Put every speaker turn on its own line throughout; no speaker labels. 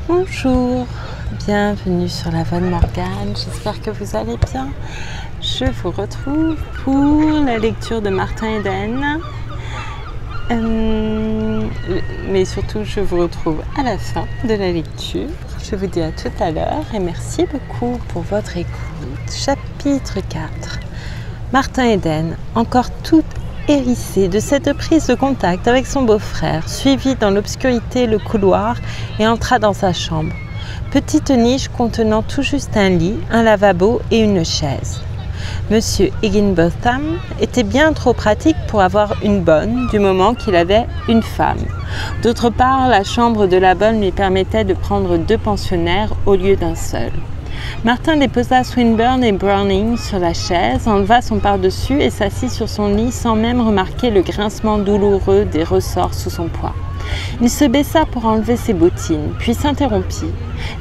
Bonjour, bienvenue sur la Voix de Morgane, j'espère que vous allez bien. Je vous retrouve pour la lecture de Martin Eden, mais surtout je vous retrouve à la fin de la lecture. Je vous dis à tout à l'heure et merci beaucoup pour votre écoute. Chapitre 4. Martin Eden, encore toute hérissé de cette prise de contact avec son beau-frère, suivit dans l'obscurité le couloir et entra dans sa chambre. Petite niche contenant tout juste un lit, un lavabo et une chaise. Monsieur Higginbotham était bien trop pratique pour avoir une bonne, du moment qu'il avait une femme. D'autre part, la chambre de la bonne lui permettait de prendre 2 pensionnaires au lieu d'un seul. Martin déposa Swinburne et Browning sur la chaise, enleva son pardessus et s'assit sur son lit sans même remarquer le grincement douloureux des ressorts sous son poids. Il se baissa pour enlever ses bottines, puis s'interrompit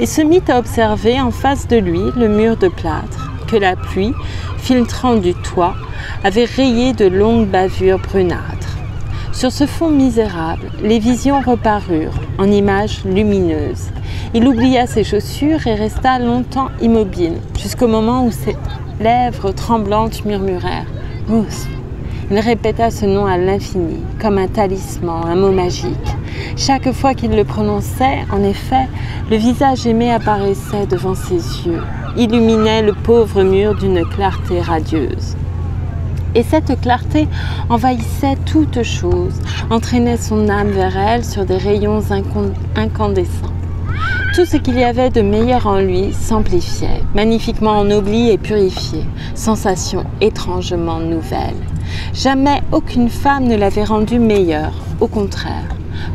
et se mit à observer en face de lui le mur de plâtre que la pluie, filtrant du toit, avait rayé de longues bavures brunâtres. Sur ce fond misérable, les visions reparurent en images lumineuses. Il oublia ses chaussures et resta longtemps immobile, jusqu'au moment où ses lèvres tremblantes murmurèrent « Ruth ». Il répéta ce nom à l'infini, comme un talisman, un mot magique. Chaque fois qu'il le prononçait, en effet, le visage aimé apparaissait devant ses yeux, illuminait le pauvre mur d'une clarté radieuse. Et cette clarté envahissait toute chose, entraînait son âme vers elle sur des rayons incandescents. Tout ce qu'il y avait de meilleur en lui s'amplifiait, magnifiquement ennobli et purifié, sensation étrangement nouvelle. Jamais aucune femme ne l'avait rendu meilleure, au contraire.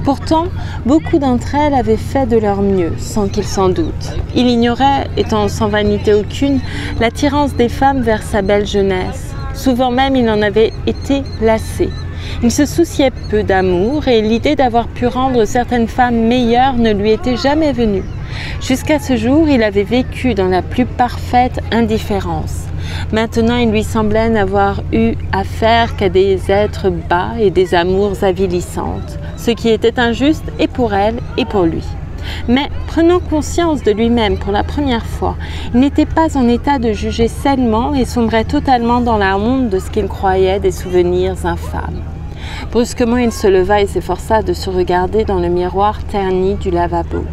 Pourtant, beaucoup d'entre elles avaient fait de leur mieux, sans qu'il s'en doute. Il ignorait, étant sans vanité aucune, l'attirance des femmes vers sa belle jeunesse. Souvent même, il en avait été lassé. Il se souciait peu d'amour et l'idée d'avoir pu rendre certaines femmes meilleures ne lui était jamais venue. Jusqu'à ce jour, il avait vécu dans la plus parfaite indifférence. Maintenant, il lui semblait n'avoir eu affaire qu'à des êtres bas et des amours avilissantes, ce qui était injuste et pour elle et pour lui. Mais, prenant conscience de lui-même pour la première fois, il n'était pas en état de juger sainement et sombrait totalement dans la honte de ce qu'il croyait des souvenirs infâmes. Brusquement, il se leva et s'efforça de se regarder dans le miroir terni du lavabo.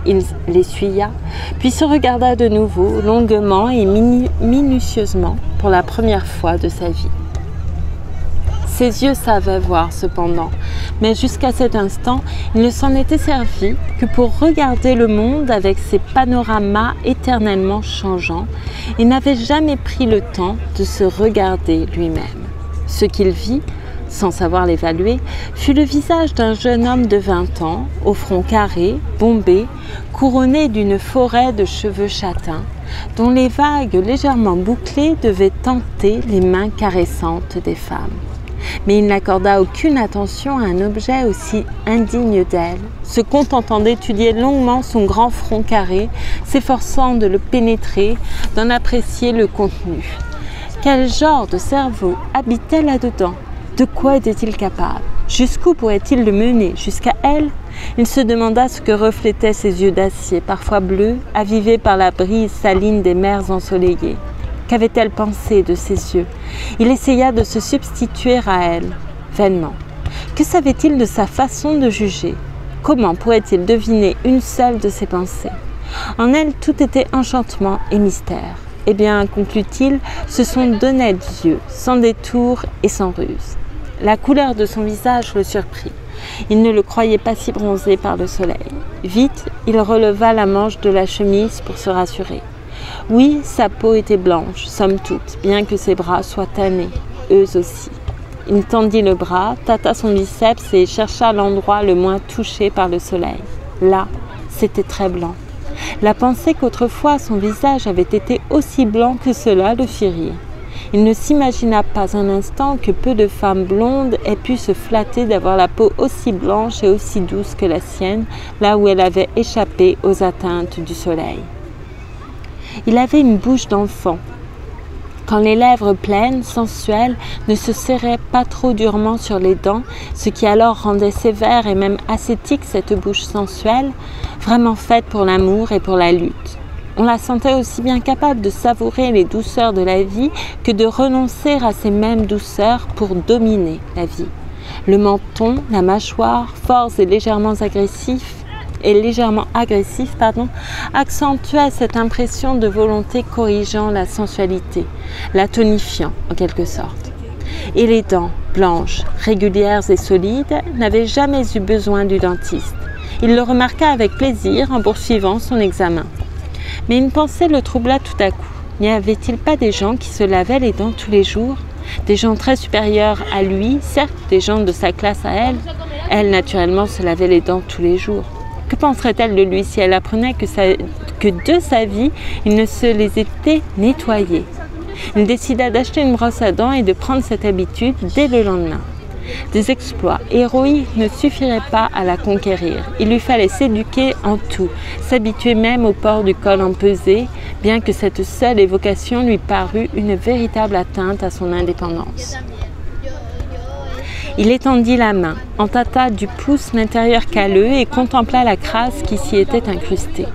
Il l'essuya, puis se regarda de nouveau, longuement et minutieusement, pour la première fois de sa vie. Ses yeux savaient voir cependant, mais jusqu'à cet instant, il ne s'en était servi que pour regarder le monde avec ses panoramas éternellement changeants et n'avait jamais pris le temps de se regarder lui-même. Ce qu'il vit, sans savoir l'évaluer, fut le visage d'un jeune homme de 20 ans, au front carré, bombé, couronné d'une forêt de cheveux châtains, dont les vagues légèrement bouclées devaient tenter les mains caressantes des femmes. Mais il n'accorda aucune attention à un objet aussi indigne d'elle, se contentant d'étudier longuement son grand front carré, s'efforçant de le pénétrer, d'en apprécier le contenu. Quel genre de cerveau habitait là-dedans? De quoi était-il capable? Jusqu'où pourrait-il le mener? Jusqu'à elle? Il se demanda ce que reflétaient ses yeux d'acier, parfois bleus, avivés par la brise saline des mers ensoleillées. Qu'avait-elle pensé de ses yeux? Il essaya de se substituer à elle, vainement. Que savait-il de sa façon de juger? Comment pourrait-il deviner une seule de ses pensées? En elle, tout était enchantement et mystère. Eh bien, conclut-il, ce sont d'honnêtes yeux, sans détour et sans ruse. La couleur de son visage le surprit. Il ne le croyait pas si bronzé par le soleil. Vite, il releva la manche de la chemise pour se rassurer. Oui, sa peau était blanche, somme toute, bien que ses bras soient tannés, eux aussi. Il tendit le bras, tâta son biceps et chercha l'endroit le moins touché par le soleil. Là, c'était très blanc. La pensée qu'autrefois son visage avait été aussi blanc que cela le fit rire. Il ne s'imagina pas un instant que peu de femmes blondes aient pu se flatter d'avoir la peau aussi blanche et aussi douce que la sienne, là où elle avait échappé aux atteintes du soleil. Il avait une bouche d'enfant, quand les lèvres pleines, sensuelles, ne se serraient pas trop durement sur les dents, ce qui alors rendait sévère et même ascétique cette bouche sensuelle, vraiment faite pour l'amour et pour la lutte. On la sentait aussi bien capable de savourer les douceurs de la vie que de renoncer à ces mêmes douceurs pour dominer la vie. Le menton, la mâchoire, forts et légèrement agressifs, accentuait cette impression de volonté corrigeant la sensualité, la tonifiant en quelque sorte. Et les dents, blanches, régulières et solides, n'avaient jamais eu besoin du dentiste. Il le remarqua avec plaisir en poursuivant son examen. Mais une pensée le troubla tout à coup. N'y avait-il pas des gens qui se lavaient les dents tous les jours? Des gens très supérieurs à lui, certes des gens de sa classe à elle. Elle, naturellement, se lavait les dents tous les jours. Que penserait-elle de lui si elle apprenait que de sa vie, il ne se les était nettoyés? Il décida d'acheter une brosse à dents et de prendre cette habitude dès le lendemain. Des exploits héroïques ne suffiraient pas à la conquérir. Il lui fallait s'éduquer en tout, s'habituer même au port du col empesé, bien que cette seule évocation lui parût une véritable atteinte à son indépendance. Il étendit la main, en tâta du pouce l'intérieur calleux et contempla la crasse qui s'y était incrustée,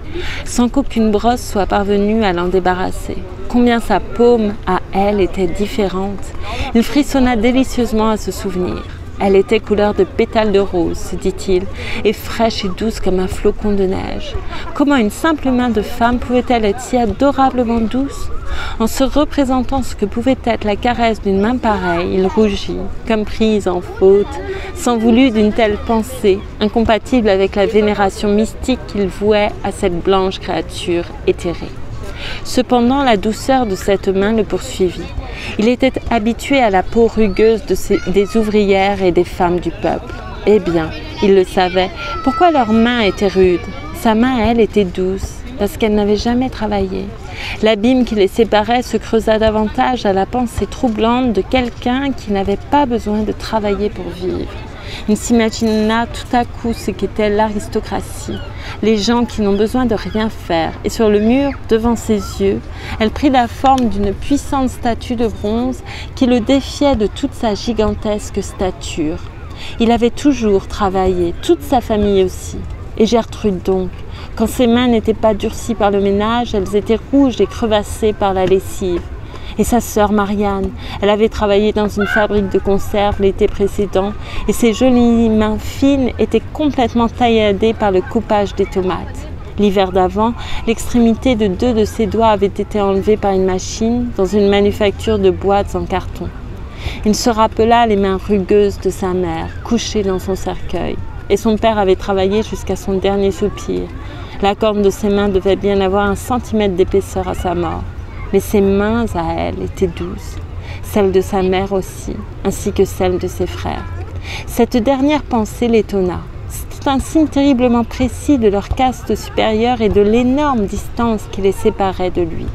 sans qu'aucune brosse soit parvenue à l'en débarrasser. Combien sa paume, à elle, était différente. Il frissonna délicieusement à se souvenir. Elle était couleur de pétales de rose, se dit-il, et fraîche et douce comme un flocon de neige. Comment une simple main de femme pouvait-elle être si adorablement douce? En se représentant ce que pouvait être la caresse d'une main pareille, il rougit, comme prise en faute, s'en voulut d'une telle pensée, incompatible avec la vénération mystique qu'il vouait à cette blanche créature éthérée. Cependant, la douceur de cette main le poursuivit. Il était habitué à la peau rugueuse des ouvrières et des femmes du peuple. Eh bien, il le savait, pourquoi leurs mains étaient rudes? Sa main, elle, était douce, parce qu'elle n'avait jamais travaillé. L'abîme qui les séparait se creusa davantage à la pensée troublante de quelqu'un qui n'avait pas besoin de travailler pour vivre. Il s'imagina tout à coup ce qu'était l'aristocratie, les gens qui n'ont besoin de rien faire, et sur le mur, devant ses yeux, elle prit la forme d'une puissante statue de bronze qui le défiait de toute sa gigantesque stature. Il avait toujours travaillé, toute sa famille aussi. Et Gertrude donc, quand ses mains n'étaient pas durcies par le ménage, elles étaient rouges et crevassées par la lessive. Et sa sœur Marianne, elle avait travaillé dans une fabrique de conserve l'été précédent et ses jolies mains fines étaient complètement tailladées par le coupage des tomates. L'hiver d'avant, l'extrémité de 2 de ses doigts avait été enlevée par une machine dans une manufacture de boîtes en carton. Il se rappela les mains rugueuses de sa mère, couchée dans son cercueil. Et son père avait travaillé jusqu'à son dernier soupir. La corne de ses mains devait bien avoir 1 centimètre d'épaisseur à sa mort. Mais ses mains, à elle, étaient douces, celles de sa mère aussi, ainsi que celles de ses frères. Cette dernière pensée l'étonna. C'était un signe terriblement précis de leur caste supérieure et de l'énorme distance qui les séparait de lui.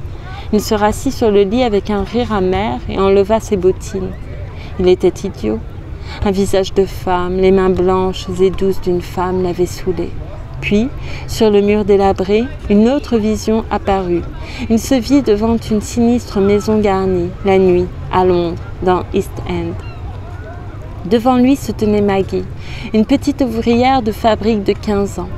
Il se rassit sur le lit avec un rire amer et enleva ses bottines. Il était idiot. Un visage de femme, les mains blanches et douces d'une femme l'avaient saoulé. Puis, sur le mur délabré, une autre vision apparut. Il se vit devant une sinistre maison garnie, la nuit, à Londres, dans East End. Devant lui se tenait Maggie, une petite ouvrière de fabrique de 15 ans.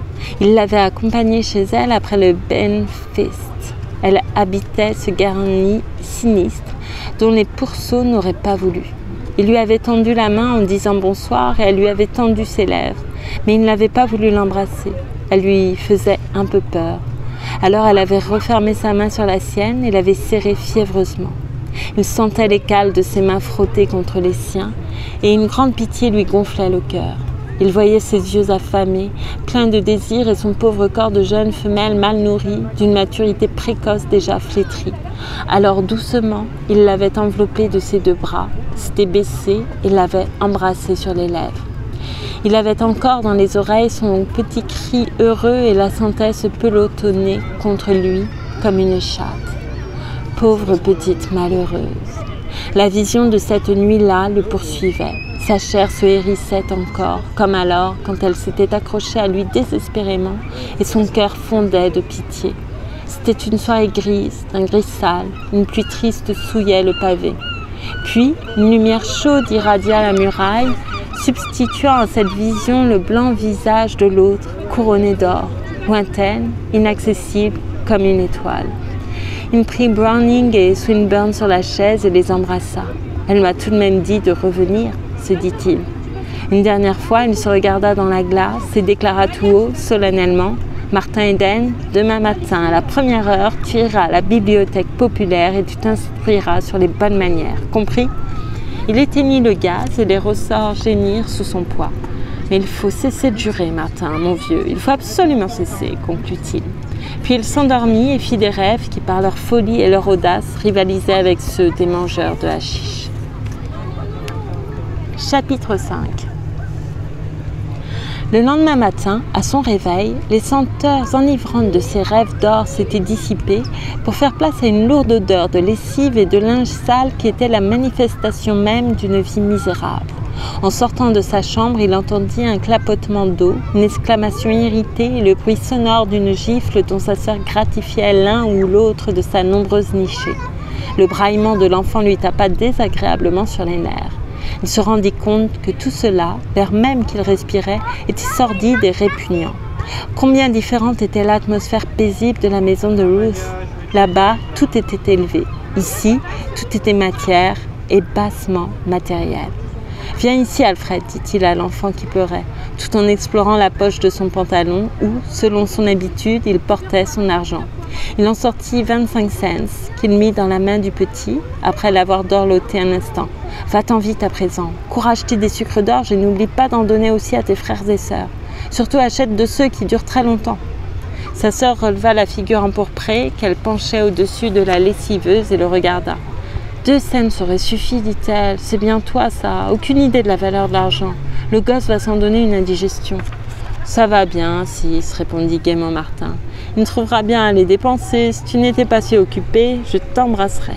Il l'avait accompagnée chez elle après le Benfest. Elle habitait ce garni sinistre dont les pourceaux n'auraient pas voulu. Il lui avait tendu la main en disant bonsoir et elle lui avait tendu ses lèvres, mais il n'avait pas voulu l'embrasser. Elle lui faisait un peu peur. Alors elle avait refermé sa main sur la sienne et l'avait serrée fiévreusement. Il sentait les cales de ses mains frotter contre les siens et une grande pitié lui gonflait le cœur. Il voyait ses yeux affamés, pleins de désir et son pauvre corps de jeune femelle mal nourrie, d'une maturité précoce déjà flétrie. Alors doucement, il l'avait enveloppée de ses 2 bras, s'était baissé et l'avait embrassée sur les lèvres. Il avait encore dans les oreilles son petit cri heureux et la sentait se pelotonner contre lui comme une chatte. Pauvre petite malheureuse. La vision de cette nuit-là le poursuivait. Sa chair se hérissait encore, comme alors quand elle s'était accrochée à lui désespérément et son cœur fondait de pitié. C'était une soirée grise, d'un gris sale, une pluie triste souillait le pavé. Puis, une lumière chaude irradia la muraille, substituant à cette vision le blanc visage de l'autre, couronné d'or, lointaine, inaccessible comme une étoile. Il prit Browning et Swinburne sur la chaise et les embrassa. « Elle m'a tout de même dit de revenir », se dit-il. Une dernière fois, il se regarda dans la glace et déclara tout haut, solennellement, « Martin Eden, demain matin, à la première heure, tu iras à la bibliothèque populaire et tu t'instruiras sur les bonnes manières. Compris ?» Il éteignit le gaz et les ressorts gémirent sous son poids. « Mais il faut cesser de jurer, Martin, mon vieux, il faut absolument cesser, » conclut-il. Puis il s'endormit et fit des rêves qui, par leur folie et leur audace, rivalisaient avec ceux des mangeurs de hashish. Chapitre 5. Le lendemain matin, à son réveil, les senteurs enivrantes de ses rêves d'or s'étaient dissipées pour faire place à une lourde odeur de lessive et de linge sale qui était la manifestation même d'une vie misérable. En sortant de sa chambre, il entendit un clapotement d'eau, une exclamation irritée et le bruit sonore d'une gifle dont sa sœur gratifiait l'un ou l'autre de sa nombreuse nichée. Le braillement de l'enfant lui tapa désagréablement sur les nerfs. Il se rendit compte que tout cela, l'air même qu'il respirait, était sordide et répugnant. Combien différente était l'atmosphère paisible de la maison de Ruth. Là-bas, tout était élevé. Ici, tout était matière et bassement matériel. « Viens ici, Alfred, dit-il à l'enfant qui pleurait, tout en explorant la poche de son pantalon où, selon son habitude, il portait son argent. Il en sortit 25 cents qu'il mit dans la main du petit, après l'avoir dorloté un instant. « Va-t'en vite à présent, cours acheter des sucres d'orge et n'oublie pas d'en donner aussi à tes frères et sœurs. Surtout achète de ceux qui durent très longtemps. » Sa sœur releva la figure empourprée qu'elle penchait au-dessus de la lessiveuse et le regarda. « 2 cents aurait suffi, dit-elle. C'est bien toi, ça. Aucune idée de la valeur de l'argent. Le gosse va s'en donner une indigestion. »« Ça va bien, Sis, répondit gaiement Martin. Il trouvera bien à les dépenser. Si tu n'étais pas si occupé, je t'embrasserais. »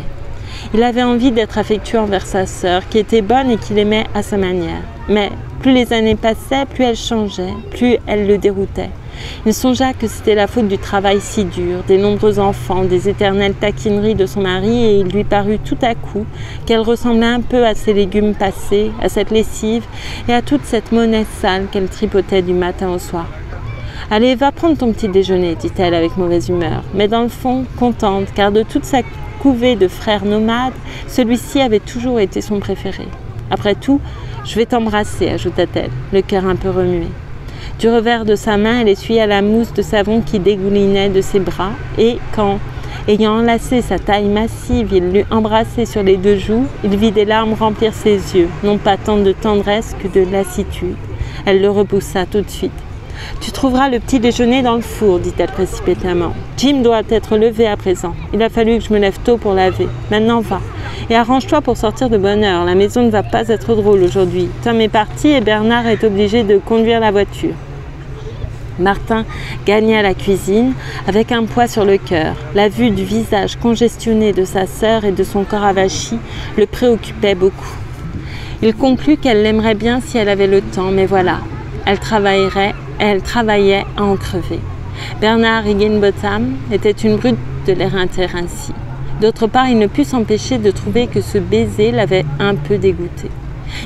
Il avait envie d'être affectueux envers sa sœur, qui était bonne et qu'il aimait à sa manière. Mais plus les années passaient, plus elle changeait, plus elle le déroutait. Il songea que c'était la faute du travail si dur, des nombreux enfants, des éternelles taquineries de son mari, et il lui parut tout à coup qu'elle ressemblait un peu à ces légumes passés, à cette lessive et à toute cette monnaie sale qu'elle tripotait du matin au soir. « Allez, va prendre ton petit déjeuner, dit-elle avec mauvaise humeur, mais dans le fond, contente, car de toute sa couvée de frères nomades, celui-ci avait toujours été son préféré. Après tout, je vais t'embrasser, ajouta-t-elle, le cœur un peu remué. Du revers de sa main, elle essuya la mousse de savon qui dégoulinait de ses bras et quand, ayant enlacé sa taille massive, il l'eut embrassée sur les 2 joues, il vit des larmes remplir ses yeux, non pas tant de tendresse que de lassitude. Elle le repoussa tout de suite. « Tu trouveras le petit déjeuner dans le four, dit-elle précipitamment. Jim doit être levé à présent. Il a fallu que je me lève tôt pour laver. Maintenant va. Et arrange-toi pour sortir de bonne heure. La maison ne va pas être drôle aujourd'hui. Tom est parti et Bernard est obligé de conduire la voiture. » Martin gagna la cuisine avec un poids sur le cœur. La vue du visage congestionné de sa sœur et de son corps avachi le préoccupait beaucoup. Il conclut qu'elle l'aimerait bien si elle avait le temps, mais voilà, elle travaillait à en crever. Bernard Higginbotham était une brute de l'éreinter ainsi. D'autre part, il ne put s'empêcher de trouver que ce baiser l'avait un peu dégoûté.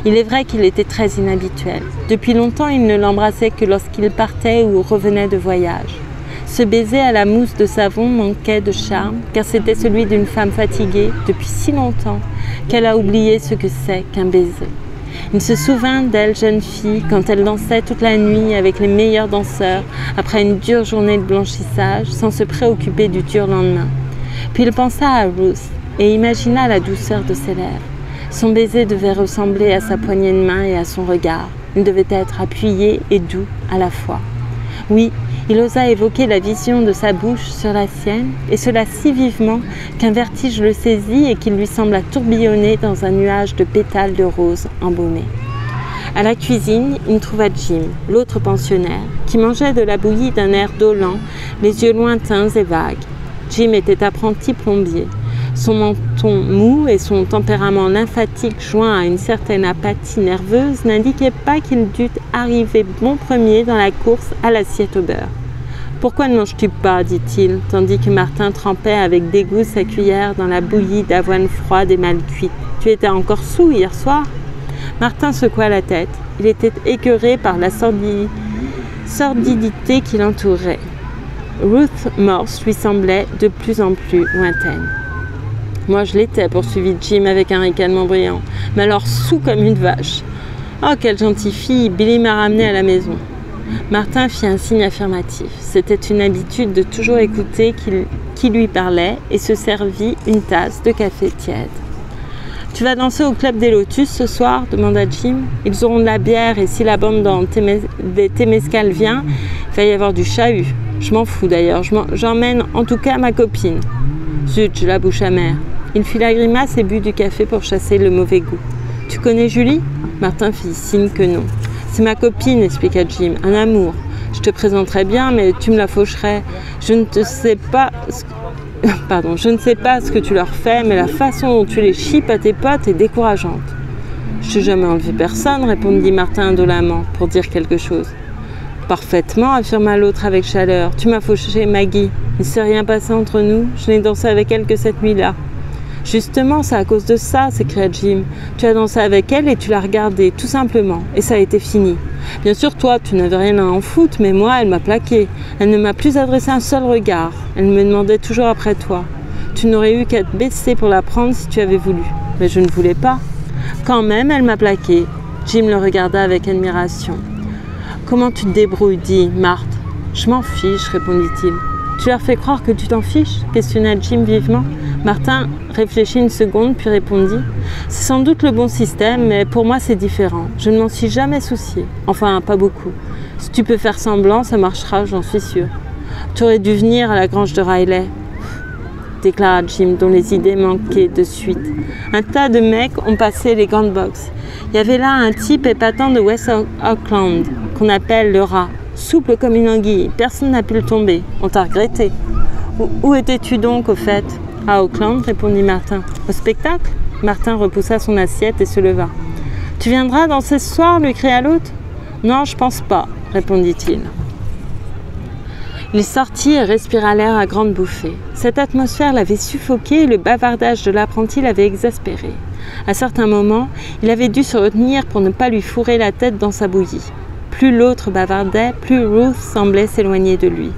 Il est vrai qu'il était très inhabituel. Depuis longtemps, il ne l'embrassait que lorsqu'il partait ou revenait de voyage. Ce baiser à la mousse de savon manquait de charme, car c'était celui d'une femme fatiguée depuis si longtemps qu'elle a oublié ce que c'est qu'un baiser. Il se souvint d'elle, jeune fille, quand elle dansait toute la nuit avec les meilleurs danseurs, après une dure journée de blanchissage, sans se préoccuper du dur lendemain. Puis il pensa à Ruth et imagina la douceur de ses lèvres. Son baiser devait ressembler à sa poignée de main et à son regard. Il devait être appuyé et doux à la fois. Oui, il osa évoquer la vision de sa bouche sur la sienne, et cela si vivement qu'un vertige le saisit et qu'il lui sembla tourbillonner dans un nuage de pétales de rose embaumés. À la cuisine, il trouva Jim, l'autre pensionnaire, qui mangeait de la bouillie d'un air dolent, les yeux lointains et vagues. Jim était apprenti plombier. Son menton mou et son tempérament lymphatique joint à une certaine apathie nerveuse n'indiquaient pas qu'il dût arriver bon premier dans la course à l'assiette au beurre. Pourquoi ne manges-tu pas, dit-il, tandis que Martin trempait avec dégoût sa cuillère dans la bouillie d'avoine froide et mal cuite. Tu étais encore saoul hier soir? Martin secoua la tête. Il était écœuré par la sordidité qui l'entourait. Ruth Morse lui semblait de plus en plus lointaine. Moi je l'étais, poursuivit Jim avec un ricanement brillant, mais alors saoul comme une vache. Oh, quelle gentille fille, Billy m'a ramenée à la maison. Martin fit un signe affirmatif. C'était une habitude de toujours écouter qui lui parlait et se servit une tasse de café tiède. « Tu vas danser au Club des Lotus ce soir ?» demanda Jim. « Ils auront de la bière et si la bande des Temescal vient, il va y avoir du chahut. Je m'en fous d'ailleurs, j'emmène en tout cas ma copine. » Zut, j'ai la bouche amère. Il fit la grimace et but du café pour chasser le mauvais goût. « Tu connais Julie ?» Martin fit signe que non. « C'est ma copine, expliqua Jim, un amour. Je te présenterais bien, mais tu me la faucherais. Je ne sais pas ce que tu leur fais, mais la façon dont tu les chippes à tes potes est décourageante. » « Je t'ai jamais enlevé personne, répondit Martin indolemment, pour dire quelque chose. « Parfaitement, affirma l'autre avec chaleur. Tu m'as fauché Maggie. Il ne s'est rien passé entre nous. Je n'ai dansé avec elle que cette nuit-là. » « Justement, c'est à cause de ça, s'écria Jim. Tu as dansé avec elle et tu l'as regardée, tout simplement, et ça a été fini. Bien sûr, toi, tu n'avais rien à en foutre, mais moi, elle m'a plaqué. Elle ne m'a plus adressé un seul regard. Elle me demandait toujours après toi. Tu n'aurais eu qu'à te baisser pour la prendre si tu avais voulu. Mais je ne voulais pas. Quand même, elle m'a plaqué. Jim le regarda avec admiration. Comment tu te débrouilles, dit Marthe. Je m'en fiche, répondit-il. Tu leur fais croire que tu t'en fiches, questionna Jim vivement. Martin réfléchit une seconde, puis répondit « C'est sans doute le bon système, mais pour moi c'est différent. Je ne m'en suis jamais soucié. Enfin, pas beaucoup. Si tu peux faire semblant, ça marchera, j'en suis sûr. Tu aurais dû venir à la grange de Riley. » déclara Jim, dont les idées manquaient de suite. Un tas de mecs ont passé les grandes boxes. Il y avait là un type épatant de West Auckland, qu'on appelle le rat. Souple comme une anguille, personne n'a pu le tomber. On t'a regretté. Où étais-tu donc, au fait ? À Auckland, répondit Martin. Au spectacle ? Martin repoussa son assiette et se leva. Tu viendras danser ce soir, lui cria l'autre. Non, je pense pas, répondit-il. Il sortit et respira l'air à grandes bouffées. Cette atmosphère l'avait suffoqué et le bavardage de l'apprenti l'avait exaspéré. À certains moments, il avait dû se retenir pour ne pas lui fourrer la tête dans sa bouillie. Plus l'autre bavardait, plus Ruth semblait s'éloigner de lui.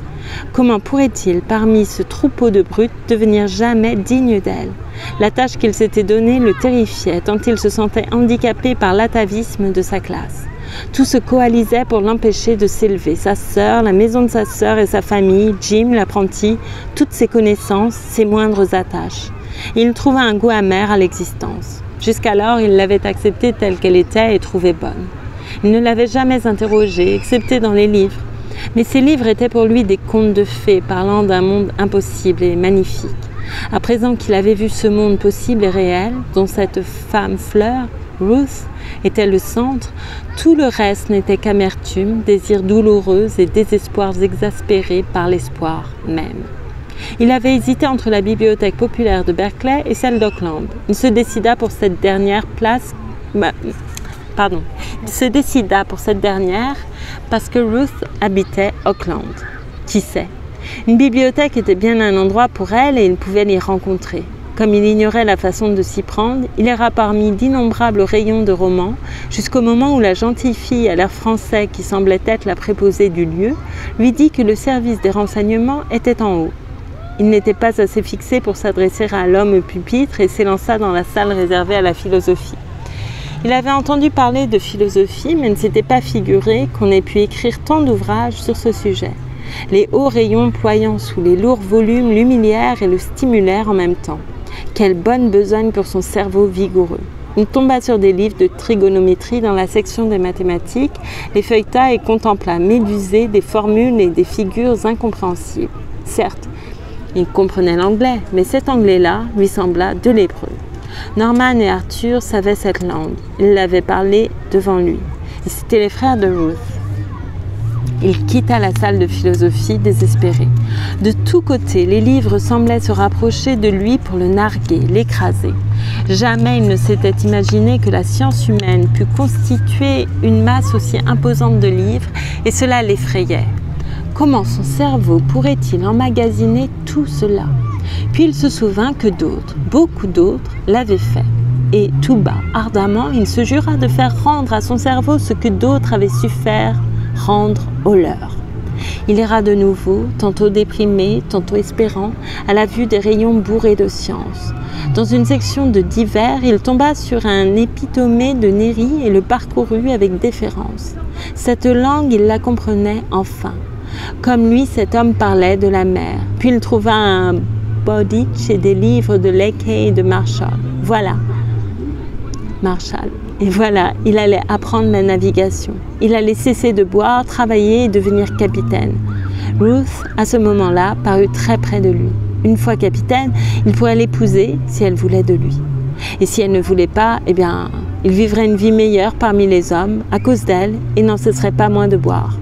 Comment pourrait-il, parmi ce troupeau de brutes, devenir jamais digne d'elle? La tâche qu'il s'était donnée le terrifiait, tant il se sentait handicapé par l'atavisme de sa classe. Tout se coalisait pour l'empêcher de s'élever. Sa sœur, la maison de sa sœur et sa famille, Jim, l'apprenti, toutes ses connaissances, ses moindres attaches. Il trouva un goût amer à l'existence. Jusqu'alors, il l'avait acceptée telle qu'elle était et trouvait bonne. Il ne l'avait jamais interrogée, excepté dans les livres. Mais ces livres étaient pour lui des contes de fées parlant d'un monde impossible et magnifique. À présent qu'il avait vu ce monde possible et réel, dont cette femme fleur, Ruth, était le centre, tout le reste n'était qu'amertume, désirs douloureux et désespoirs exaspérés par l'espoir même. Il avait hésité entre la bibliothèque populaire de Berkeley et celle d'Auckland. Il se décida pour cette dernière parce que Ruth habitait Auckland. Qui sait? Une bibliothèque était bien un endroit pour elle et il pouvait l'y rencontrer. Comme il ignorait la façon de s'y prendre, il ira parmi d'innombrables rayons de romans jusqu'au moment où la gentille fille à l'air français qui semblait être la préposée du lieu lui dit que le service des renseignements était en haut. Il n'était pas assez fixé pour s'adresser à l'homme au pupitre et s'élança dans la salle réservée à la philosophie. Il avait entendu parler de philosophie, mais ne s'était pas figuré qu'on ait pu écrire tant d'ouvrages sur ce sujet. Les hauts rayons ployant sous les lourds volumes l'humilièrent et le stimulèrent en même temps. Quelle bonne besogne pour son cerveau vigoureux. Il tomba sur des livres de trigonométrie dans la section des mathématiques, les feuilleta et contempla médusé des formules et des figures incompréhensibles. Certes, il comprenait l'anglais, mais cet anglais-là lui sembla de l'hébreu. Norman et Arthur savaient cette langue. Ils l'avaient parlée devant lui. Et c'étaient les frères de Ruth. Il quitta la salle de philosophie désespéré. De tous côtés, les livres semblaient se rapprocher de lui pour le narguer, l'écraser. Jamais il ne s'était imaginé que la science humaine pût constituer une masse aussi imposante de livres, et cela l'effrayait. Comment son cerveau pourrait-il emmagasiner tout cela? Puis il se souvint que d'autres, beaucoup d'autres, l'avaient fait. Et tout bas, ardemment, il se jura de faire rendre à son cerveau ce que d'autres avaient su faire rendre au leur. Il erra de nouveau, tantôt déprimé, tantôt espérant, à la vue des rayons bourrés de science. Dans une section de divers, il tomba sur un épitomé de Néri et le parcourut avec déférence. Cette langue, il la comprenait enfin. Comme lui, cet homme parlait de la mer. Puis il trouva un Bowditch et des livres de Leakey et de Marshall. Et voilà, il allait apprendre la navigation. Il allait cesser de boire, travailler et devenir capitaine. Ruth, à ce moment-là, parut très près de lui. Une fois capitaine, il pourrait l'épouser si elle voulait de lui. Et si elle ne voulait pas, eh bien, il vivrait une vie meilleure parmi les hommes à cause d'elle et n'en cesserait pas moins de boire.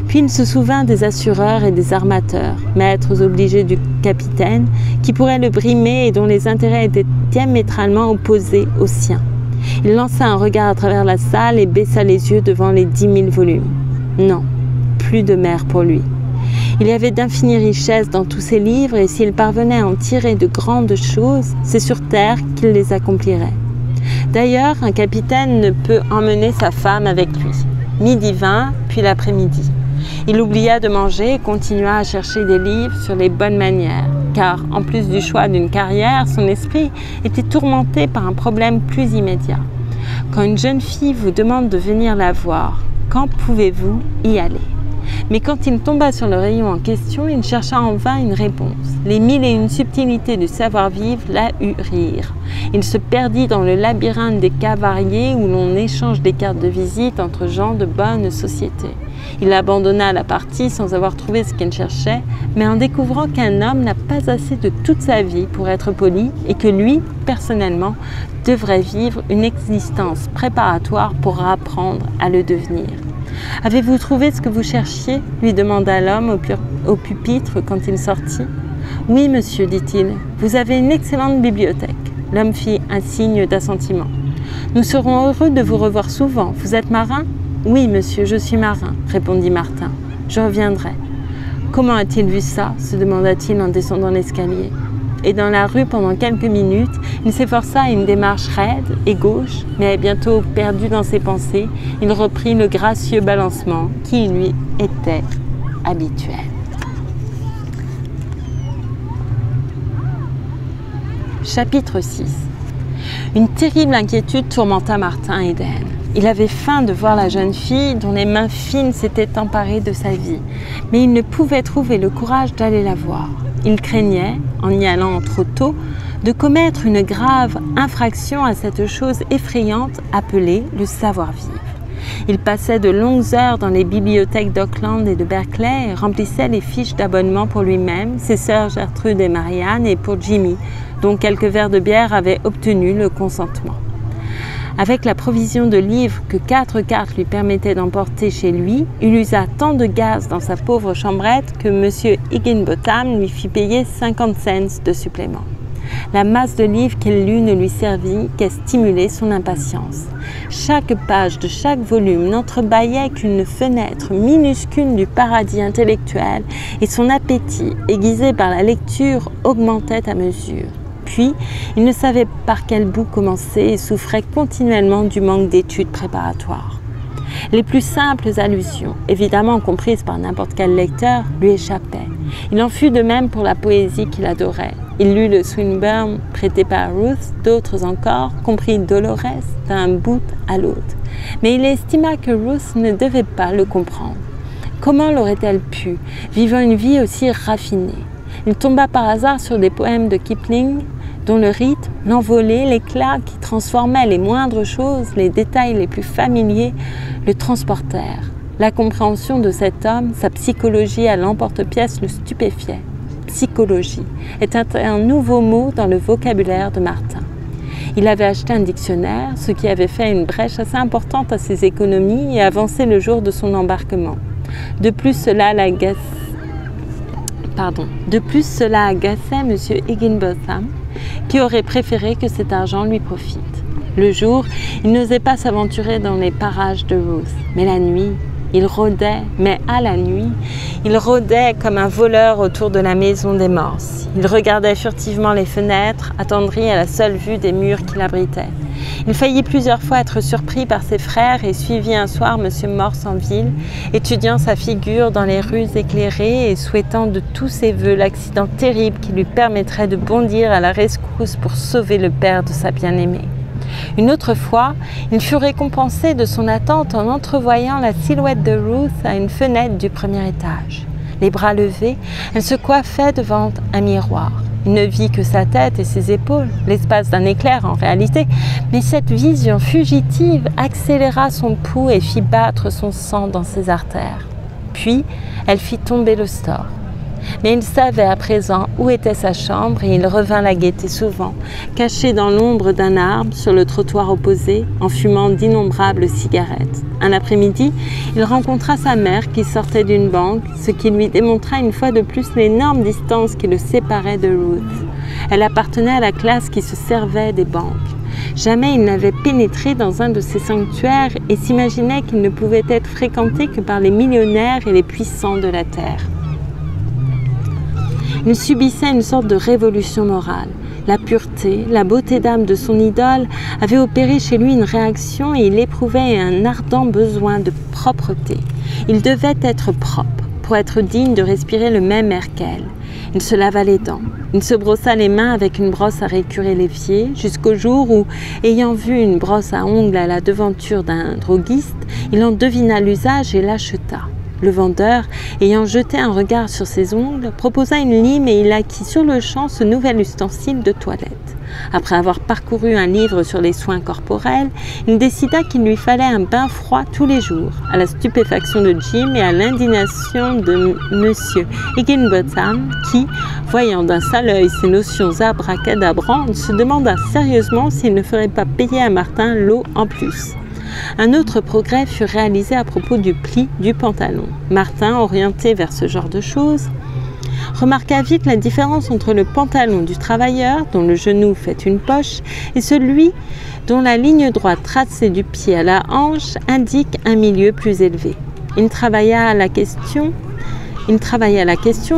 Puis il se souvint des assureurs et des armateurs, maîtres obligés du capitaine, qui pourraient le brimer et dont les intérêts étaient diamétralement opposés aux siens. Il lança un regard à travers la salle et baissa les yeux devant les 10 000 volumes. Non, plus de mer pour lui. Il y avait d'infinies richesses dans tous ces livres et s'il parvenait à en tirer de grandes choses, c'est sur terre qu'il les accomplirait. D'ailleurs, un capitaine ne peut emmener sa femme avec lui. Midi vint, puis l'après-midi. Il oublia de manger et continua à chercher des livres sur les bonnes manières, car en plus du choix d'une carrière, son esprit était tourmenté par un problème plus immédiat. Quand une jeune fille vous demande de venir la voir, quand pouvez-vous y aller? Mais quand il tomba sur le rayon en question, il chercha en vain une réponse. Les 1001 subtilités du savoir-vivre la hurirent. Il se perdit dans le labyrinthe des cas variés où l'on échange des cartes de visite entre gens de bonne société. Il abandonna la partie sans avoir trouvé ce qu'il cherchait, mais en découvrant qu'un homme n'a pas assez de toute sa vie pour être poli et que lui, personnellement, devrait vivre une existence préparatoire pour apprendre à le devenir. « Avez-vous trouvé ce que vous cherchiez ?» lui demanda l'homme au pupitre quand il sortit. « Oui, monsieur, dit-il, vous avez une excellente bibliothèque. » L'homme fit un signe d'assentiment. « Nous serons heureux de vous revoir souvent. Vous êtes marin ?»« Oui, monsieur, je suis marin, » répondit Martin. « Je reviendrai. »« Comment a-t-il vu ça ?» se demanda-t-il en descendant l'escalier. Et dans la rue pendant quelques minutes, il s'efforça à une démarche raide et gauche, mais bientôt perdu dans ses pensées, il reprit le gracieux balancement qui lui était habituel. Chapitre 6. Une terrible inquiétude tourmenta Martin Eden. Il avait faim de voir la jeune fille dont les mains fines s'étaient emparées de sa vie, mais il ne pouvait trouver le courage d'aller la voir. Il craignait, en y allant trop tôt, de commettre une grave infraction à cette chose effrayante appelée le savoir-vivre. Il passait de longues heures dans les bibliothèques d'Auckland et de Berkeley et remplissait les fiches d'abonnement pour lui-même, ses sœurs Gertrude et Marianne et pour Jimmy, dont quelques verres de bière avaient obtenu le consentement. Avec la provision de livres que 4 cartes lui permettaient d'emporter chez lui, il usa tant de gaz dans sa pauvre chambrette que M. Higginbotham lui fit payer 50 cents de supplément. La masse de livres qu'il lut ne lui servit qu'à stimuler son impatience. Chaque page de chaque volume n'entrebâillait qu'une fenêtre minuscule du paradis intellectuel et son appétit, aiguisé par la lecture, augmentait à mesure. Puis, il ne savait par quel bout commencer et souffrait continuellement du manque d'études préparatoires. Les plus simples allusions, évidemment comprises par n'importe quel lecteur, lui échappaient. Il en fut de même pour la poésie qu'il adorait. Il lut le Swinburne prêté par Ruth, d'autres encore, compris Dolores, d'un bout à l'autre. Mais il estima que Ruth ne devait pas le comprendre. Comment l'aurait-elle pu, vivant une vie aussi raffinée? Il tomba par hasard sur des poèmes de Kipling, dont le rythme, l'envolée, l'éclat qui transformait les moindres choses, les détails les plus familiers, le transportèrent. La compréhension de cet homme, sa psychologie à l'emporte-pièce le stupéfiait. Psychologie était un nouveau mot dans le vocabulaire de Martin. Il avait acheté un dictionnaire, ce qui avait fait une brèche assez importante à ses économies et avancé le jour de son embarquement. De plus, cela agaçait M. Higginbotham, qui aurait préféré que cet argent lui profite. Le jour, il n'osait pas s'aventurer dans les parages de Ruth, mais la nuit, Il rôdait, mais à la nuit, il rôdait comme un voleur autour de la maison des Morse. Il regardait furtivement les fenêtres, attendri à la seule vue des murs qui l'abritaient. Il faillit plusieurs fois être surpris par ses frères et suivit un soir M. Morse en ville, étudiant sa figure dans les rues éclairées et souhaitant de tous ses voeux l'accident terrible qui lui permettrait de bondir à la rescousse pour sauver le père de sa bien-aimée. Une autre fois, il fut récompensé de son attente en entrevoyant la silhouette de Ruth à une fenêtre du premier étage. Les bras levés, elle se coiffait devant un miroir. Il ne vit que sa tête et ses épaules, l'espace d'un éclair en réalité, mais cette vision fugitive accéléra son pouls et fit battre son sang dans ses artères. Puis, elle fit tomber le store. Mais il savait à présent où était sa chambre et il revint la guetter souvent, caché dans l'ombre d'un arbre sur le trottoir opposé, en fumant d'innombrables cigarettes. Un après-midi, il rencontra sa mère qui sortait d'une banque, ce qui lui démontra une fois de plus l'énorme distance qui le séparait de Ruth. Elle appartenait à la classe qui se servait des banques. Jamais il n'avait pénétré dans un de ces sanctuaires et s'imaginait qu'il ne pouvait être fréquenté que par les millionnaires et les puissants de la terre. Il subissait une sorte de révolution morale. La pureté, la beauté d'âme de son idole avaient opéré chez lui une réaction et il éprouvait un ardent besoin de propreté. Il devait être propre pour être digne de respirer le même air qu'elle. Il se lava les dents. Il se brossa les mains avec une brosse à récurer l'évier jusqu'au jour où, ayant vu une brosse à ongles à la devanture d'un droguiste, il en devina l'usage et l'acheta. Le vendeur, ayant jeté un regard sur ses ongles, proposa une lime et il acquit sur le champ ce nouvel ustensile de toilette. Après avoir parcouru un livre sur les soins corporels, il décida qu'il lui fallait un bain froid tous les jours, à la stupéfaction de Jim et à l'indignation de M. Higginbotham qui, voyant d'un sale œil ces notions abracadabrantes, se demanda sérieusement s'il ne ferait pas payer à Martin l'eau en plus. Un autre progrès fut réalisé à propos du pli du pantalon. Martin, orienté vers ce genre de choses, remarqua vite la différence entre le pantalon du travailleur, dont le genou fait une poche, et celui dont la ligne droite tracée du pied à la hanche indique un milieu plus élevé. Il travailla la question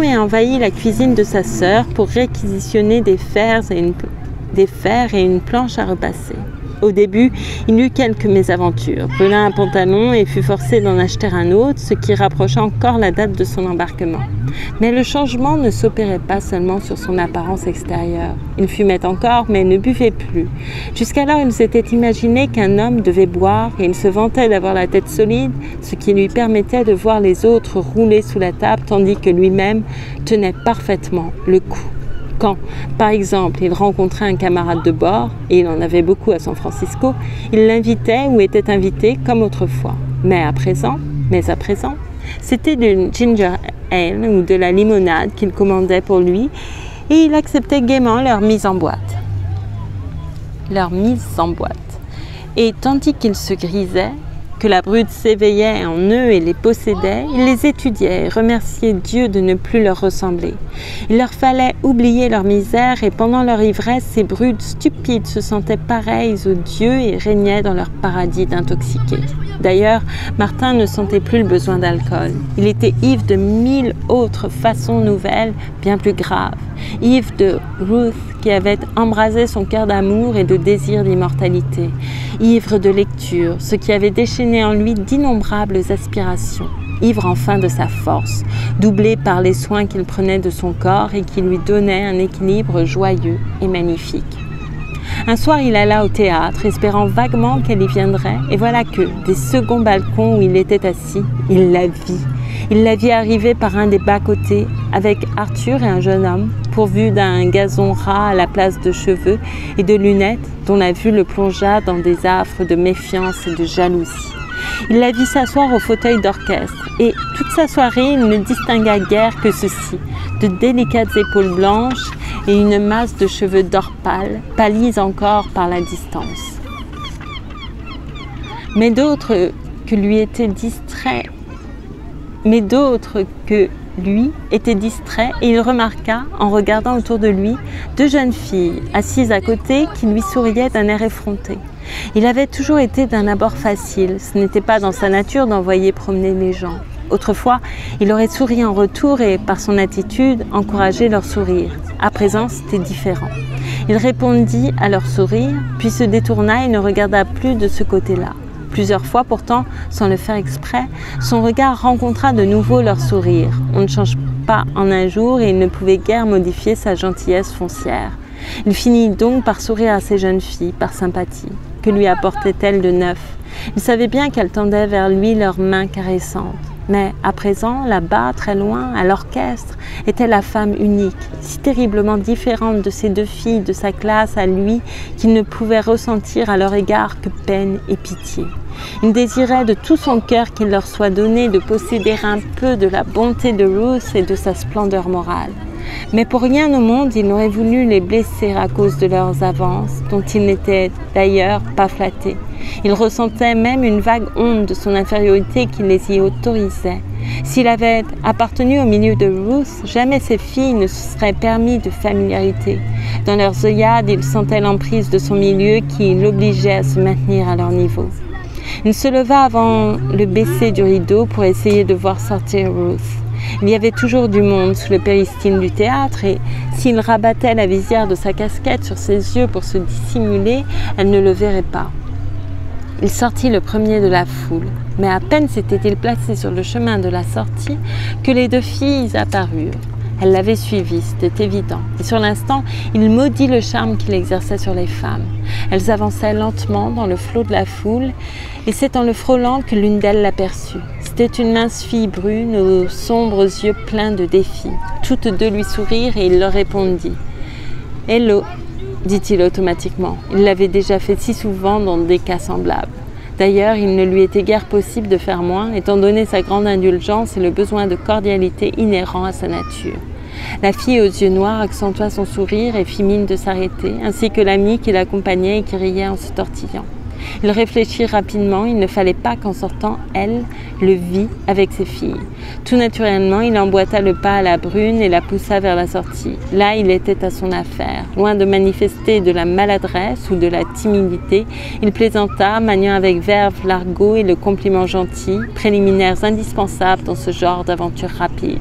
et envahit la cuisine de sa sœur pour réquisitionner des fers et une planche à repasser. Au début, il eut quelques mésaventures, vela un pantalon et fut forcé d'en acheter un autre, ce qui rapprocha encore la date de son embarquement. Mais le changement ne s'opérait pas seulement sur son apparence extérieure. Il fumait encore, mais ne buvait plus. Jusqu'alors, il s'était imaginé qu'un homme devait boire et il se vantait d'avoir la tête solide, ce qui lui permettait de voir les autres rouler sous la table, tandis que lui-même tenait parfaitement le coup. Quand, par exemple, il rencontrait un camarade de bord, et il en avait beaucoup à San Francisco, il l'invitait ou était invité comme autrefois. Mais à présent, c'était du ginger ale ou de la limonade qu'il commandait pour lui, et il acceptait gaiement leur mise en boîte. Et tandis qu'il se grisait, que la brute s'éveillait en eux et les possédait, il les étudiait et remerciait Dieu de ne plus leur ressembler. Il leur fallait oublier leur misère et pendant leur ivresse, ces brutes stupides se sentaient pareilles aux dieux et régnaient dans leur paradis d'intoxiqués. D'ailleurs, Martin ne sentait plus le besoin d'alcool. Il était ivre de 1000 autres façons nouvelles, bien plus graves. Ivre de Ruth qui avait embrasé son cœur d'amour et de désir d'immortalité. Ivre de lecture, ce qui avait déchaîné en lui d'innombrables aspirations. Ivre enfin de sa force, doublée par les soins qu'il prenait de son corps et qui lui donnaient un équilibre joyeux et magnifique. Un soir, il alla au théâtre, espérant vaguement qu'elle y viendrait, et voilà que, des seconds balcons où il était assis, il la vit. Il la vit arriver par un des bas-côtés, avec Arthur et un jeune homme, pourvu d'un gazon ras à la place de cheveux et de lunettes, dont la vue le plongea dans des affres de méfiance et de jalousie. Il la vit s'asseoir au fauteuil d'orchestre, et toute sa soirée, il ne distingua guère que ceci, de délicates épaules blanches et une masse de cheveux d'or pâle, pâlis encore par la distance. Mais d'autres que lui, était distrait et il remarqua, en regardant autour de lui, 2 jeunes filles assises à côté qui lui souriaient d'un air effronté. Il avait toujours été d'un abord facile, ce n'était pas dans sa nature d'envoyer promener les gens. Autrefois, il aurait souri en retour et, par son attitude, encouragé leur sourire. À présent, c'était différent. Il répondit à leur sourire, puis se détourna et ne regarda plus de ce côté-là. Plusieurs fois pourtant, sans le faire exprès, son regard rencontra de nouveau leur sourire. On ne change pas en un jour et il ne pouvait guère modifier sa gentillesse foncière. Il finit donc par sourire à ces jeunes filles, par sympathie. Que lui apportaient-elles de neuf? Il savait bien qu'elles tendaient vers lui leurs mains caressantes. Mais à présent, là-bas, très loin, à l'orchestre, était la femme unique, si terriblement différente de ces 2 filles de sa classe à lui, qu'il ne pouvait ressentir à leur égard que peine et pitié. Il désirait de tout son cœur qu'il leur soit donné de posséder un peu de la bonté de Ruth et de sa splendeur morale. Mais pour rien au monde, il n'aurait voulu les blesser à cause de leurs avances, dont il n'était d'ailleurs pas flatté. Il ressentait même une vague honte de son infériorité qui les y autorisait. S'il avait appartenu au milieu de Ruth, jamais ces filles ne se seraient permis de familiarité. Dans leurs œillades, il sentait l'emprise de son milieu qui l'obligeait à se maintenir à leur niveau. Il se leva avant le baisser du rideau pour essayer de voir sortir Ruth. Il y avait toujours du monde sous le péristyle du théâtre et s'il rabattait la visière de sa casquette sur ses yeux pour se dissimuler, elle ne le verrait pas. Il sortit le premier de la foule, mais à peine s'était-il placé sur le chemin de la sortie que les 2 filles apparurent. Elle l'avait suivi, c'était évident, et sur l'instant, il maudit le charme qu'il exerçait sur les femmes. Elles avançaient lentement dans le flot de la foule, et c'est en le frôlant que l'une d'elles l'aperçut. C'était une mince fille brune aux sombres yeux pleins de défi. Toutes 2 lui sourirent et il leur répondit. « Hello !» dit-il automatiquement. Il l'avait déjà fait si souvent dans des cas semblables. D'ailleurs, il ne lui était guère possible de faire moins, étant donné sa grande indulgence et le besoin de cordialité inhérent à sa nature. La fille aux yeux noirs accentua son sourire et fit mine de s'arrêter, ainsi que l'ami qui l'accompagnait et qui riait en se tortillant. Il réfléchit rapidement, il ne fallait pas qu'en sortant, elle le vît avec ses filles. Tout naturellement, il emboîta le pas à la brune et la poussa vers la sortie. Là, il était à son affaire. Loin de manifester de la maladresse ou de la timidité, il plaisanta, maniant avec verve l'argot et le compliment gentil, préliminaires indispensables dans ce genre d'aventure rapide.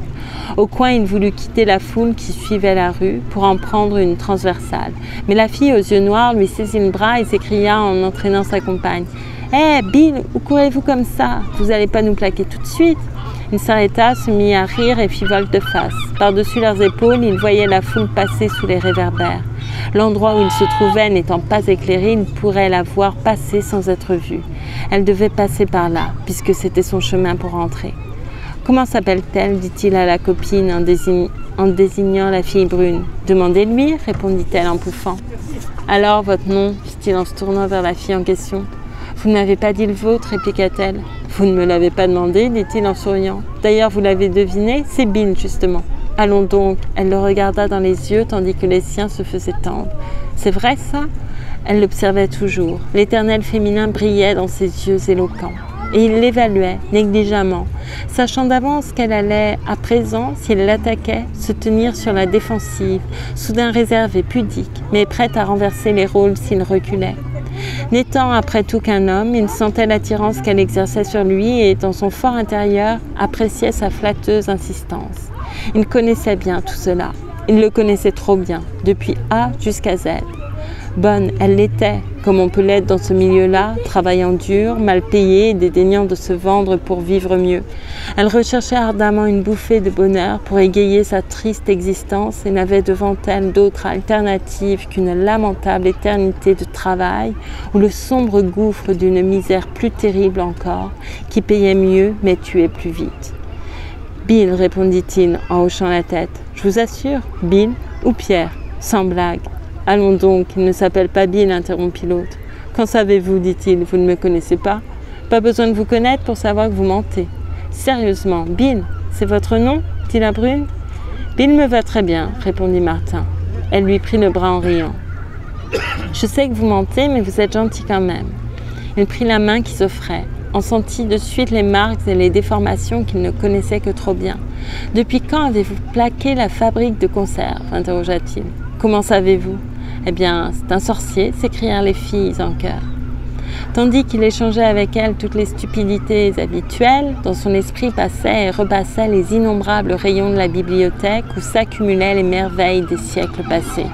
Au coin, il voulut quitter la foule qui suivait la rue pour en prendre une transversale. Mais la fille aux yeux noirs lui saisit le bras et s'écria en entraînant sa compagne. « Hé, Bill, où courez-vous comme ça? Vous n'allez pas nous plaquer tout de suite ?» Il s'arrêta, se mit à rire et fit volte-face. Par-dessus leurs épaules, il voyait la foule passer sous les réverbères. L'endroit où il se trouvait n'étant pas éclairé, il pourrait la voir passer sans être vue. Elle devait passer par là, puisque c'était son chemin pour rentrer. « Comment s'appelle-t-elle » dit-il à la copine en désignant la fille brune. « Demandez-lui » répondit-elle en pouffant. « Alors, votre nom » fit-il en se tournant vers la fille en question. « Vous ne m'avez pas dit le vôtre » répliqua-t-elle. « Vous ne me l'avez pas demandé » dit-il en souriant. « D'ailleurs, vous l'avez deviné, c'est Bill, justement. »« Allons donc » Elle le regarda dans les yeux tandis que les siens se faisaient tendre. « C'est vrai, ça ?» Elle l'observait toujours. L'éternel féminin brillait dans ses yeux éloquents. Et il l'évaluait négligemment, sachant d'avance qu'elle allait, à présent, s'il l'attaquait, se tenir sur la défensive, soudain réservée, pudique, mais prête à renverser les rôles s'il reculait. N'étant après tout qu'un homme, il sentait l'attirance qu'elle exerçait sur lui et, dans son fort intérieur, appréciait sa flatteuse insistance. Il connaissait bien tout cela. Il le connaissait trop bien, depuis A jusqu'à Z. Bonne, elle l'était, comme on peut l'être dans ce milieu-là, travaillant dur, mal payée et dédaignant de se vendre pour vivre mieux. Elle recherchait ardemment une bouffée de bonheur pour égayer sa triste existence et n'avait devant elle d'autre alternative qu'une lamentable éternité de travail ou le sombre gouffre d'une misère plus terrible encore, qui payait mieux mais tuait plus vite. « Bill, répondit-il en hochant la tête. « Je vous assure, Bill ou Pierre, sans blague. » « Allons donc, il ne s'appelle pas Bill, interrompit l'autre. Qu'en savez-vous, dit-il, vous ne me connaissez pas? Pas besoin de vous connaître pour savoir que vous mentez. Sérieusement, Bill, c'est votre nom? Dit la brune. Bill me va très bien, répondit Martin. Elle lui prit le bras en riant. Je sais que vous mentez, mais vous êtes gentil quand même. Il prit la main qui s'offrait. en sentit de suite les marques et les déformations qu'il ne connaissait que trop bien. « Depuis quand avez-vous plaqué la fabrique de conserve » interrogea-t-il. « Comment savez-vous ?»« Eh bien, c'est un sorcier » s'écrièrent les filles en chœur. Tandis qu'il échangeait avec elles toutes les stupidités habituelles, dans son esprit passaient et repassaient les innombrables rayons de la bibliothèque où s'accumulaient les merveilles des siècles passés.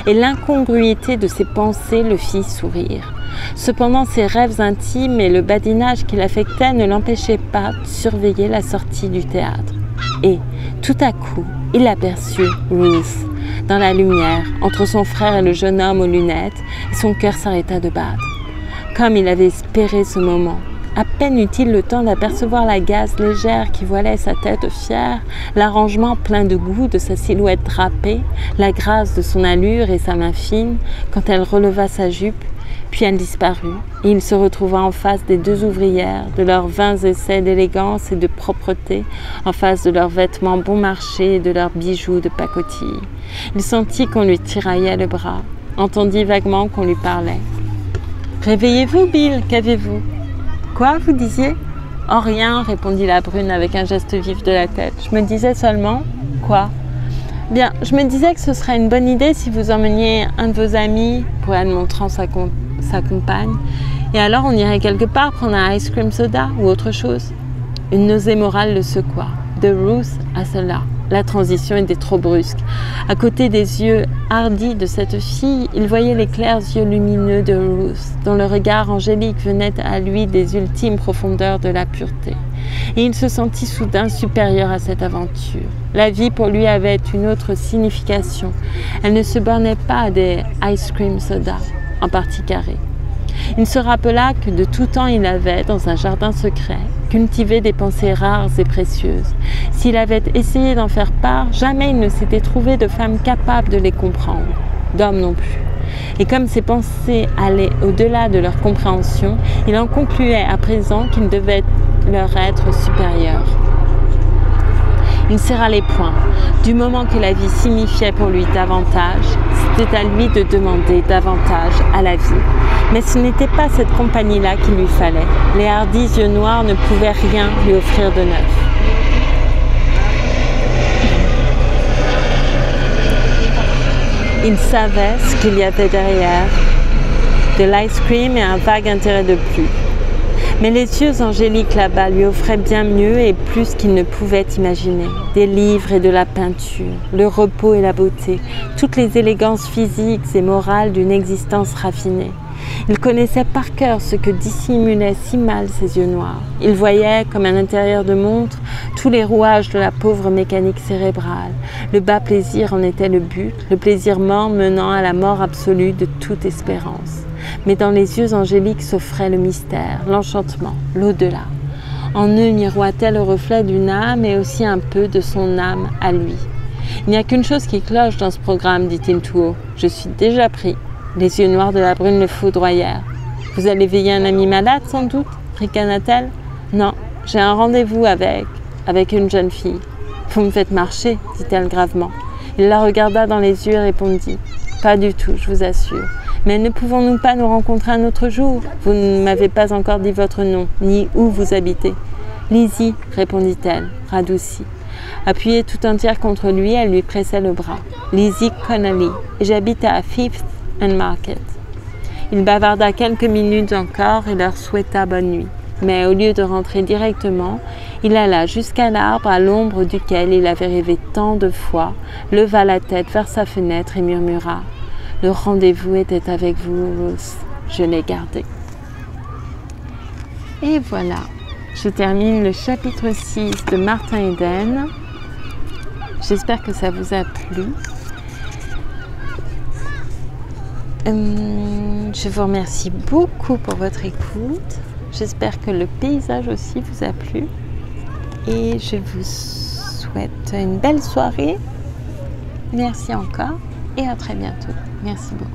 Et l'incongruité de ses pensées le fit sourire. Cependant, ses rêves intimes et le badinage qu'il affectait ne l'empêchaient pas de surveiller la sortie du théâtre. Et, tout à coup, il aperçut Ruth dans la lumière, entre son frère et le jeune homme aux lunettes, et son cœur s'arrêta de battre. Comme il avait espéré ce moment. À peine eut-il le temps d'apercevoir la gaze légère qui voilait sa tête fière, l'arrangement plein de goût de sa silhouette drapée, la grâce de son allure et sa main fine, quand elle releva sa jupe, puis elle disparut, et il se retrouva en face des deux ouvrières, de leurs vains essais d'élégance et de propreté, en face de leurs vêtements bon marché et de leurs bijoux de pacotille. Il sentit qu'on lui tiraillait le bras, entendit vaguement qu'on lui parlait. « Réveillez-vous, Bill, qu'avez-vous ?»« Quoi, vous disiez ?»« Oh, rien, répondit la brune avec un geste vif de la tête. Je me disais seulement... »« Quoi ?»« Bien, je me disais que ce serait une bonne idée si vous emmeniez un de vos amis, pour elle montrant sa compagne, et alors on irait quelque part prendre un ice cream soda ou autre chose. » Une nausée morale le secoua. De Ruth à cela. La transition était trop brusque. À côté des yeux hardis de cette fille, il voyait les clairs yeux lumineux de Ruth, dont le regard angélique venait à lui des ultimes profondeurs de la pureté. Et il se sentit soudain supérieur à cette aventure. La vie pour lui avait une autre signification. Elle ne se bornait pas à des ice cream soda en partie carrés. Il se rappela que de tout temps il avait, dans un jardin secret, cultivé des pensées rares et précieuses. S'il avait essayé d'en faire part, jamais il ne s'était trouvé de femme capable de les comprendre, d'homme non plus. Et comme ses pensées allaient au-delà de leur compréhension, il en concluait à présent qu'il devait leur être supérieur. Il serra les poings. Du moment que la vie signifiait pour lui davantage, c'était à lui de demander davantage à la vie. Mais ce n'était pas cette compagnie-là qu'il lui fallait. Les hardis yeux noirs ne pouvaient rien lui offrir de neuf. Il savait ce qu'il y avait derrière, de l'ice cream et un vague intérêt de plus. Mais les yeux angéliques là-bas lui offraient bien mieux et plus qu'il ne pouvait imaginer. Des livres et de la peinture, le repos et la beauté, toutes les élégances physiques et morales d'une existence raffinée. Il connaissait par cœur ce que dissimulaient si mal ses yeux noirs. Il voyait, comme un intérieur de montre, tous les rouages de la pauvre mécanique cérébrale. Le bas plaisir en était le but, le plaisir mort menant à la mort absolue de toute espérance. Mais dans les yeux angéliques s'offrait le mystère, l'enchantement, l'au-delà. En eux miroitait le reflet d'une âme et aussi un peu de son âme à lui. « Il n'y a qu'une chose qui cloche dans ce programme, dit-il tout haut. Je suis déjà pris. » Les yeux noirs de la brune le foudroyèrent. « Vous allez veiller un ami malade, sans doute » ricana-t-elle. « Non, j'ai un rendez-vous avec une jeune fille. »« Vous me faites marcher, dit-elle gravement. Il la regarda dans les yeux et répondit. « Pas du tout, je vous assure. Mais ne pouvons-nous pas nous rencontrer un autre jour? Vous ne m'avez pas encore dit votre nom, ni où vous habitez. »« Lizzie, répondit-elle, radoucie. Appuyée tout entière contre lui, elle lui pressait le bras. « Lizzie Connolly, et j'habite à Fifth and Market. » Il bavarda quelques minutes encore et leur souhaita bonne nuit. Mais au lieu de rentrer directement, il alla jusqu'à l'arbre à l'ombre duquel il avait rêvé tant de fois, leva la tête vers sa fenêtre et murmura « Le rendez-vous était avec vous, Ruth. Je l'ai gardé. » Et voilà, je termine le chapitre 6 de Martin Eden. J'espère que ça vous a plu. Je vous remercie beaucoup pour votre écoute. J'espère que le paysage aussi vous a plu. Et je vous souhaite une belle soirée. Merci encore et à très bientôt. Merci beaucoup.